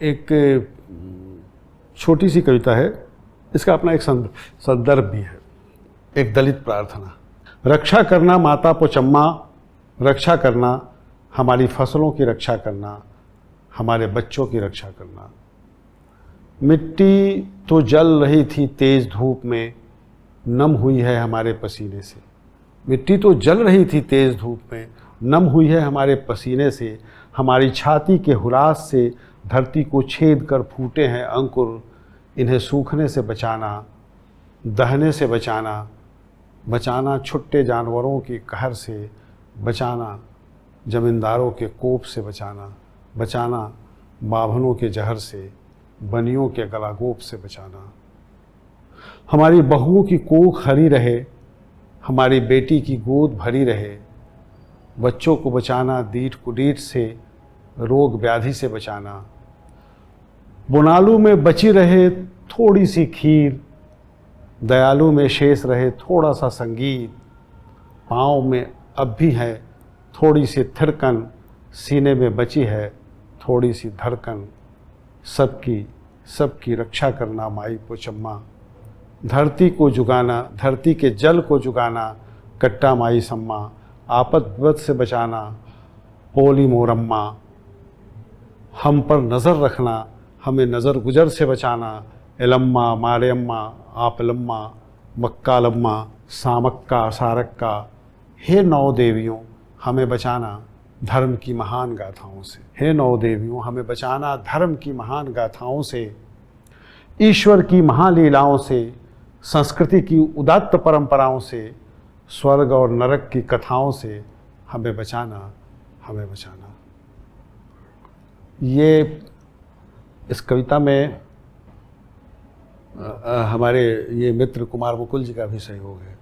एक छोटी सी कविता है, इसका अपना एक संदर्भ भी है। एक दलित प्रार्थना। रक्षा करना माता पोचम्मा, रक्षा करना हमारी फसलों की रक्षा करना, हमारे बच्चों की रक्षा करना। मिट्टी तो जल रही थी तेज धूप में, नम हुई है हमारे पसीने से। मिट्टी तो जल रही थी तेज धूप में, नम हुई है हमारे पसीने से। हमारी छाती के हुरास से धरती को छेद कर फूटे हैं अंकुर। इन्हें सूखने से बचाना, दहने से बचाना, बचाना छुट्टे जानवरों की कहर से, बचाना जमींदारों के कोप से बचाना, बचाना बाभनों के जहर से, बनियों के गलागोप से बचाना। हमारी बहुओं की कोख हरी रहे, हमारी बेटी की गोद भरी रहे। बच्चों को बचाना दीठ कुडीठ से, रोग व्याधि से बचाना। बुनालू में बची रहे थोड़ी सी खीर, दयालु में शेष रहे थोड़ा सा संगीत। पाँव में अब भी है थोड़ी सी थिरकन, सीने में बची है थोड़ी सी धड़कन। सबकी रक्षा करना माई पोचम्मा। धरती को जुगाना, धरती के जल को जुगाना, कट्टा माई सम्मा। आपद विपद से बचाना पोली मोरम्मा। हम पर नज़र रखना, हमें नज़र गुजर से बचाना। एलम्मा मारेम्मा आपलम्मा, मक्कालम्मा सामक्का सारक्का। हे नौ देवियों हमें बचाना धर्म की महान गाथाओं से। हे नौ देवियों हमें बचाना धर्म की महान गाथाओं से। ईश्वर की महालीलाओं से, संस्कृति की उदात्त परंपराओं से, स्वर्ग और नरक की कथाओं से हमें बचाना, हमें बचाना। ये इस कविता में हमारे ये मित्र कुमार मुकुल जी का भी सहयोग है।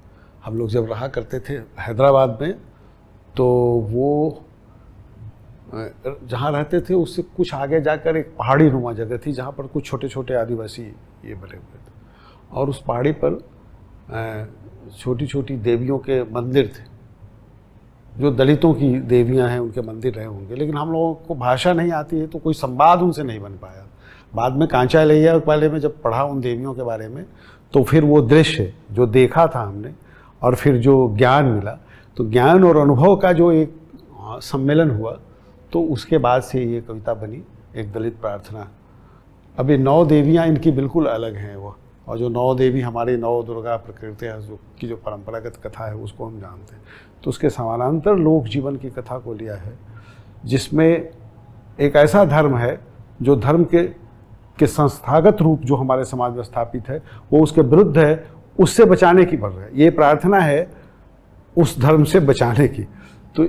हम लोग जब रहा करते थे हैदराबाद में, तो वो जहाँ रहते थे उससे कुछ आगे जाकर एक पहाड़ी नुमा जगह थी जहाँ पर कुछ छोटे छोटे आदिवासी ये बने हुए थे, और उस पहाड़ी पर छोटी छोटी देवियों के मंदिर थे, जो दलितों की देवियां हैं उनके मंदिर रहे होंगे। लेकिन हम लोगों को भाषा नहीं आती है तो कोई संवाद उनसे नहीं बन पाया। बाद में कांचा लैया वाले में जब पढ़ा उन देवियों के बारे में, तो फिर वो दृश्य जो देखा था हमने और फिर जो ज्ञान मिला, तो ज्ञान और अनुभव का जो एक सम्मेलन हुआ, तो उसके बाद से ये कविता बनी, एक दलित प्रार्थना। अभी 9 देवियाँ इनकी बिल्कुल अलग हैं वो, और जो 9 देवी हमारी 9 दुर्गा प्रकृति की जो परंपरागत कथा है उसको हम जानते हैं। तो उसके समानांतर लोक जीवन की कथा को लिया है, जिसमें एक ऐसा धर्म है जो धर्म के संस्थागत रूप जो हमारे समाज में स्थापित है वो उसके विरुद्ध है, उससे बचाने की बढ़ रहा है। ये प्रार्थना है उस धर्म से बचाने की। तो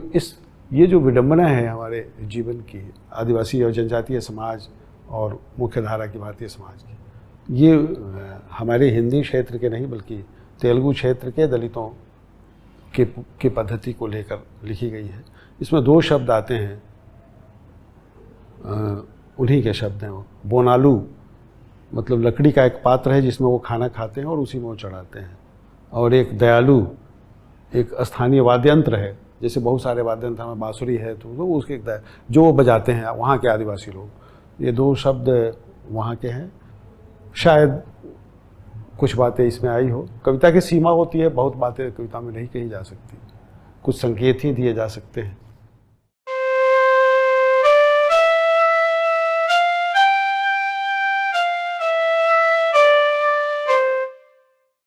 ये जो विडंबना है हमारे जीवन की, आदिवासी और जनजातीय समाज और मुख्य धारा की भारतीय समाज की, ये हमारे हिंदी क्षेत्र के नहीं बल्कि तेलुगु क्षेत्र के दलितों की पद्धति को लेकर लिखी गई है। इसमें 2 शब्द आते हैं, उन्हीं के शब्द हैं वो। बोनालू मतलब लकड़ी का एक पात्र है जिसमें वो खाना खाते हैं और उसी में वो चढ़ाते हैं। और एक दयालु एक स्थानीय वाद्यंत्र है, जैसे बहुत सारे वाद्यंत्र में बांसुरी है तो उसके जो वो बजाते हैं वहाँ के आदिवासी लोग। ये 2 शब्द वहाँ के हैं। शायद कुछ बातें इसमें आई हो। कविता की सीमा होती है, बहुत बातें कविता में नहीं कही जा सकती, कुछ संकेत ही दिए जा सकते हैं।